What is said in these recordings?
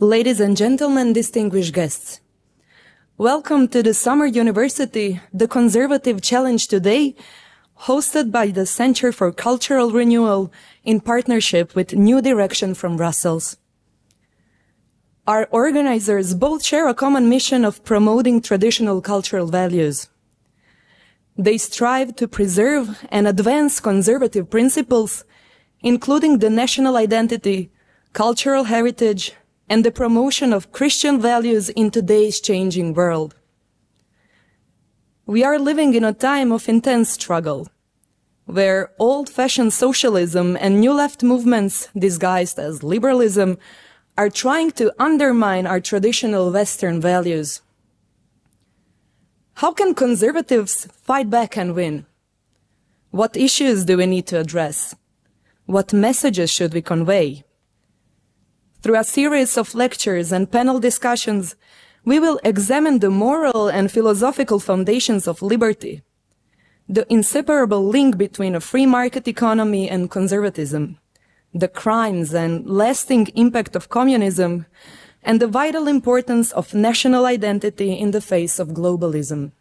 Ladies and gentlemen, distinguished guests, welcome to the Summer University, the Conservative Challenge Today, hosted by the Centar for Cultural Renewal in partnership with New Direction from Brussels. Our organizers both share a common mission of promoting traditional cultural values. They strive to preserve and advance conservative principles, including the national identity, cultural heritage, and the promotion of Christian values in today's changing world. We are living in a time of intense struggle, where old-fashioned socialism and new left movements, disguised as liberalism, are trying to undermine our traditional Western values. How can conservatives fight back and win? What issues do we need to address? What messages should we convey? Through a series of lectures and panel discussions, we will examine the moral and philosophical foundations of liberty, the inseparable link between a free market economy and conservatism, the crimes and lasting impact of communism, and the vital importance of national identity in the face of globalism.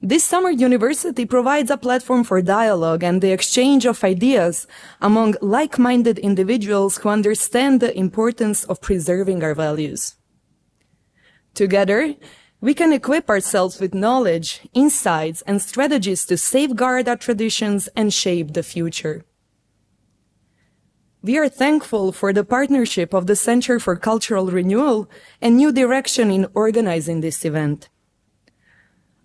This summer university provides a platform for dialogue and the exchange of ideas among like-minded individuals who understand the importance of preserving our values. Together, we can equip ourselves with knowledge, insights, and strategies to safeguard our traditions and shape the future. We are thankful for the partnership of the Centar for Cultural Renewal and New Direction in organizing this event.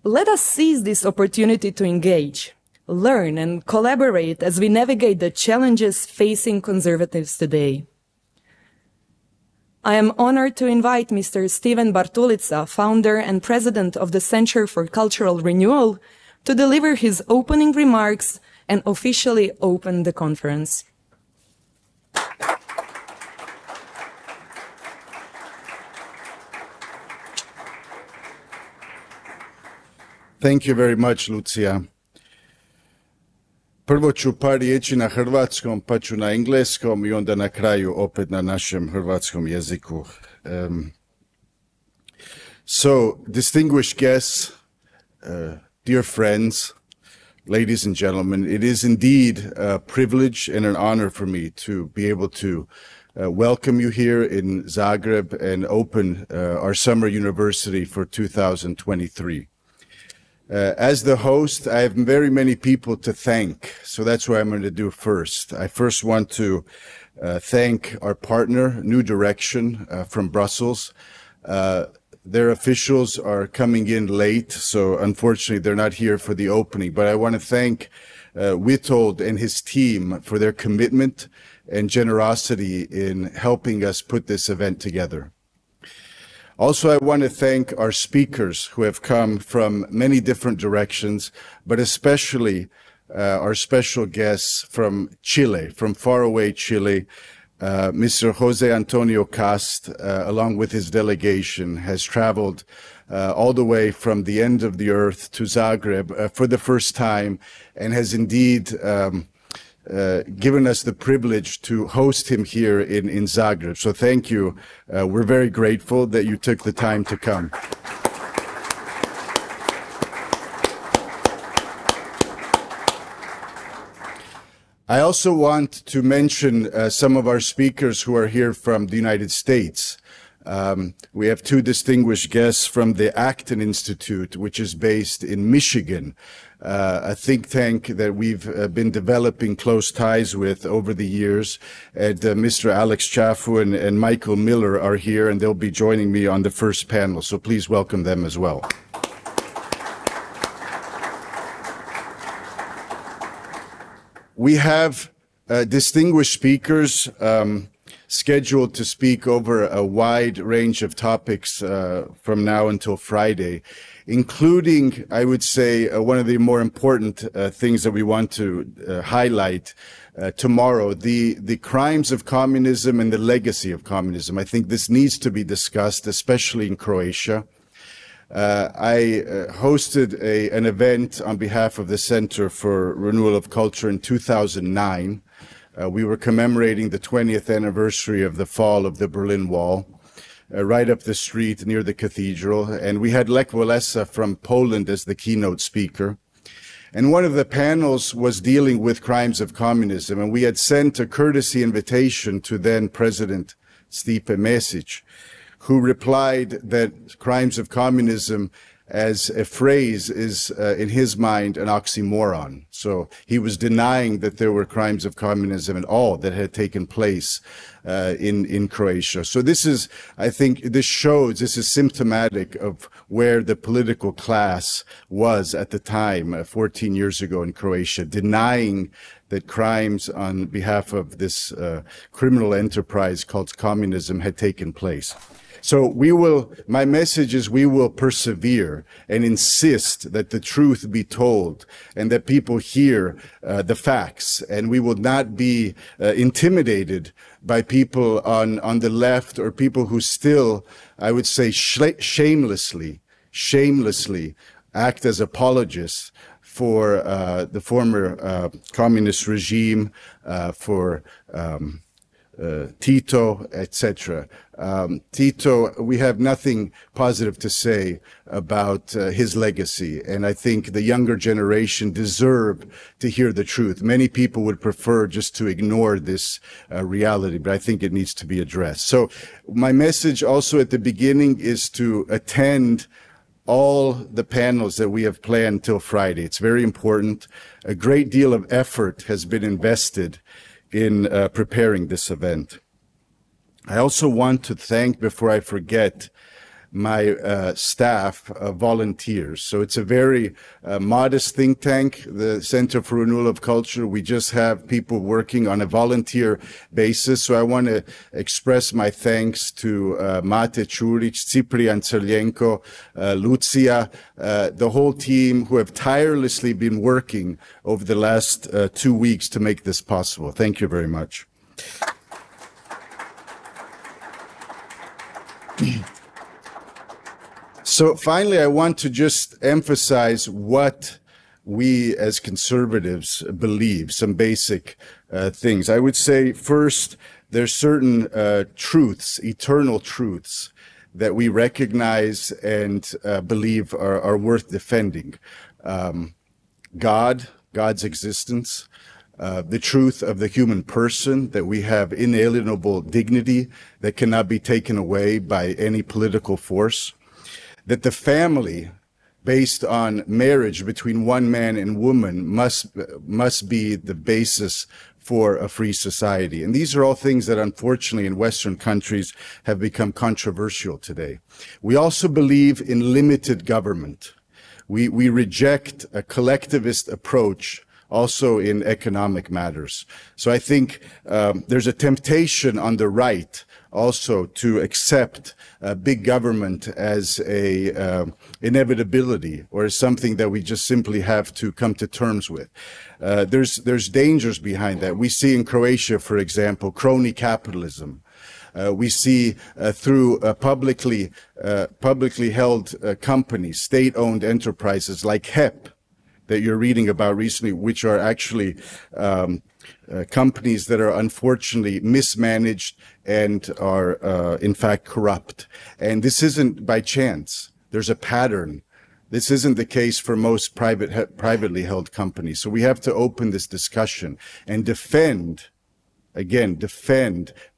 Let us seize this opportunity to engage, learn, and collaborate as we navigate the challenges facing conservatives today. I am honored to invite Mr. Steven Bartulica, founder and president of the Centar for Cultural Renewal, to deliver his opening remarks and officially open the conference. Thank you very much, Lucia. Prvo ću par riječi na hrvatskom, pa ću na engleskom I onda na kraju opet na našem hrvatskom jeziku. So, distinguished guests, dear friends, ladies and gentlemen, it is indeed a privilege and an honor for me to be able to welcome you here in Zagreb and open our summer university for 2023. As the host, I have very many people to thank, so that's what I'm going to do first. I first want to thank our partner, New Direction, from Brussels. Their officials are coming in late, so unfortunately they're not here for the opening, but I want to thank Witold and his team for their commitment and generosity in helping us put this event together. Also, I want to thank our speakers who have come from many different directions, but especially our special guests from Chile, from faraway Chile. Mr. Jose Antonio Cast, along with his delegation, has traveled all the way from the end of the earth to Zagreb for the first time and has indeed given us the privilege to host him here in Zagreb. So thank you. We're very grateful that you took the time to come. I also want to mention some of our speakers who are here from the United States. We have two distinguished guests from the Acton Institute, which is based in Michigan, a think tank that we've been developing close ties with over the years. And Mr. Alex Chaffoo and Michael Miller are here, and they'll be joining me on the first panel. So please welcome them as well. We have distinguished speakers scheduled to speak over a wide range of topics from now until Friday, including, I would say, one of the more important things that we want to highlight tomorrow, the crimes of communism and the legacy of communism. I think this needs to be discussed, especially in Croatia. I hosted an event on behalf of the Center for Renewal of Culture in 2009. We were commemorating the 20th anniversary of the fall of the Berlin Wall, right up the street near the cathedral. And we had Lech Walesa from Poland as the keynote speaker. And one of the panels was dealing with crimes of communism. And we had sent a courtesy invitation to then President Stipe Mesic, who replied that crimes of communism as a phrase is, in his mind, an oxymoron. So he was denying that there were crimes of communism at all that had taken place in Croatia. So this is, I think, this is symptomatic of where the political class was at the time, 14 years ago in Croatia, denying that crimes on behalf of this criminal enterprise called communism had taken place. So my message is we will persevere and insist that the truth be told and that people hear the facts, and we will not be intimidated by people on the left or people who still, I would say, shamelessly act as apologists for the former communist regime, for Tito, etc. Tito, we have nothing positive to say about his legacy, and I think the younger generation deserve to hear the truth. Many people would prefer just to ignore this reality, but I think it needs to be addressed. So my message also at the beginning is to attend all the panels that we have planned till Friday. It's very important. A great deal of effort has been invested in preparing this event. I also want to thank, before I forget, my staff of volunteers. So it's a very modest think tank, the Center for Renewal of Culture. We just have people working on a volunteer basis. So I want to express my thanks to Mate Čurić, Ciprian Crljenko, Lucia, the whole team who have tirelessly been working over the last 2 weeks to make this possible. Thank you very much. So finally, I want to just emphasize what we as conservatives believe, some basic things. I would say first, there's certain truths, eternal truths, that we recognize and believe are worth defending. God's existence, the truth of the human person, that we have inalienable dignity that cannot be taken away by any political force, that the family based on marriage between one man and woman must be the basis for a free society. And these are all things that unfortunately in Western countries have become controversial today. We also believe in limited government. We reject a collectivist approach also in economic matters. So I think there's a temptation on the right also to accept big government as a inevitability or as something that we just simply have to come to terms with. There's dangers behind that. We see in Croatia, for example, crony capitalism. We see through publicly held companies, state-owned enterprises like HEP, that you're reading about recently, which are actually companies that are unfortunately mismanaged and are in fact corrupt. And this isn't by chance. There's a pattern. This isn't the case for most privately held companies. So we have to open this discussion and defend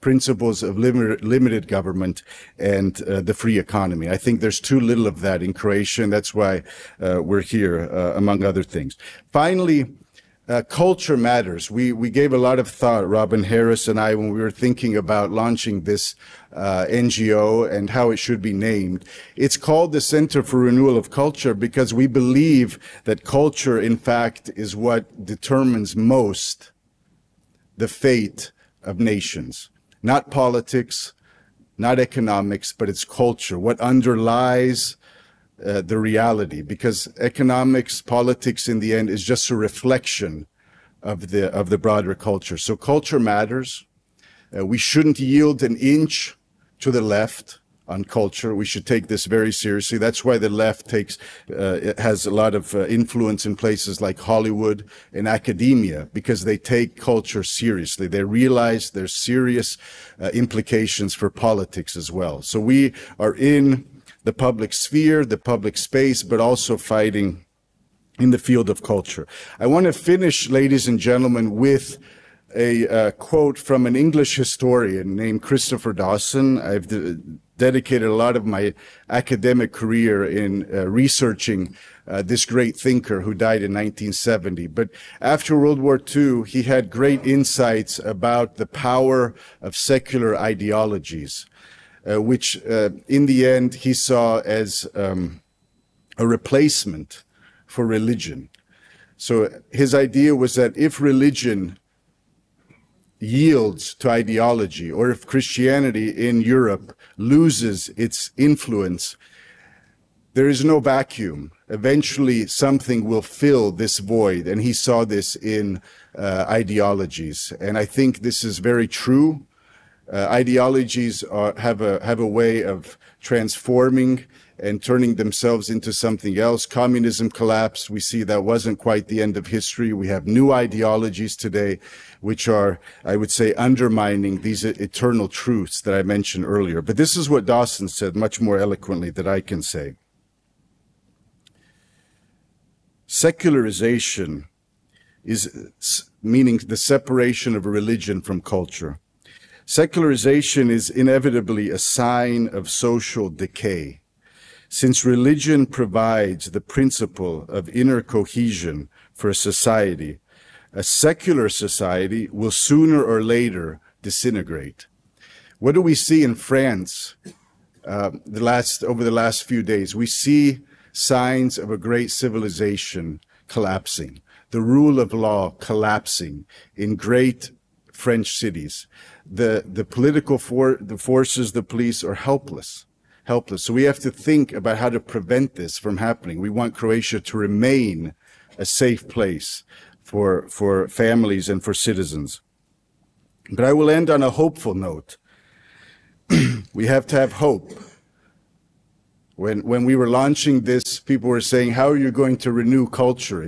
principles of limited government and the free economy. I think there's too little of that in Croatia, and that's why we're here, among other things. Finally, culture matters. We gave a lot of thought, Robin Harris and I, when we were thinking about launching this NGO and how it should be named. It's called the Center for Renewal of Culture because we believe that culture, in fact, is what determines most the fate of nations. Not politics, not economics, but it's culture, what underlies the reality, because economics, politics in the end is just a reflection of the broader culture. So culture matters. We shouldn't yield an inch to the left on culture. We should take this very seriously. That's why the left has a lot of influence in places like Hollywood and academia, because they take culture seriously. They realize there's serious implications for politics as well. So we are in the public sphere, the public space, but also fighting in the field of culture. I want to finish, ladies and gentlemen, with a quote from an English historian named Christopher Dawson. I've dedicated a lot of my academic career in researching this great thinker who died in 1970. But after World War II, he had great insights about the power of secular ideologies, which in the end he saw as a replacement for religion. So his idea was that if religion yields to ideology, or if Christianity in Europe loses its influence, there is no vacuum. Eventually something will fill this void, and he saw this in ideologies. And I think this is very true. Ideologies have a way of transforming and turning themselves into something else. Communism collapsed. We see that wasn't quite the end of history. We have new ideologies today, which are, I would say, undermining these eternal truths that I mentioned earlier. But this is what Dawson said much more eloquently than I can say. Secularization is meaning the separation of religion from culture. Secularization is inevitably a sign of social decay. Since religion provides the principle of inner cohesion for a society, a secular society will sooner or later disintegrate. What do we see in France over the last few days? We see signs of a great civilization collapsing, the rule of law collapsing in great French cities. The political forces, the police are helpless. So we have to think about how to prevent this from happening. We want Croatia to remain a safe place for families and for citizens. But I will end on a hopeful note. We have to have hope. When we were launching this, people were saying, how are you going to renew culture?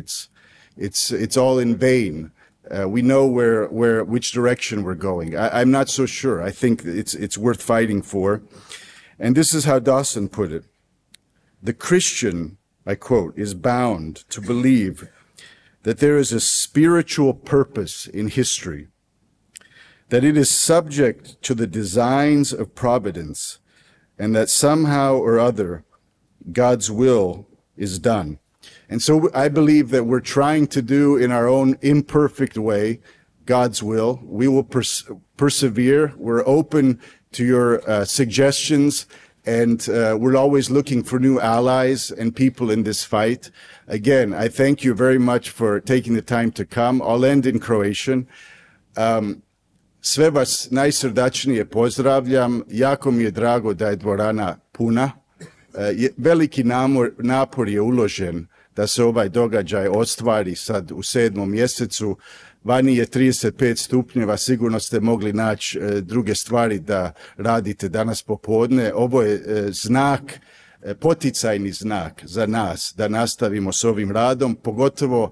It's all in vain. We know which direction we're going. I'm not so sure. I think it's worth fighting for. And this is how Dawson put it. The Christian, I quote, is bound to believe that there is a spiritual purpose in history, that it is subject to the designs of providence, and that somehow or other God's will is done. And so I believe that we're trying to do in our own imperfect way God's will. We will persevere. We're open to your suggestions, and we're always looking for new allies and people in this fight. Again, I thank you very much for taking the time to come. I'll end in Croatian. Sve vas najsrdačnije pozdravljam. Jako mi je drago da je dvorana puna. Veliki napor je uložen da se ovaj događaj ostvari sad u 7. mjesecu. Vani je 35 stupnjeva, sigurno ste mogli naći druge stvari da radite danas popodne. Ovo je znak, poticajni znak za nas da nastavimo s ovim radom, pogotovo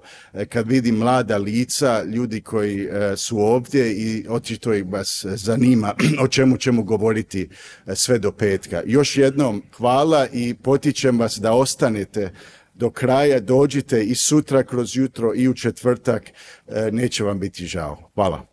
kad vidim mlada lica, ljudi koji su ovdje i očito ih vas zanima o čemu ćemo govoriti sve do petka. Još jednom hvala i potičem vas da ostanete do kraja, dođite i sutra kroz jutro i u četvrtak, neće vam biti žao. Hvala.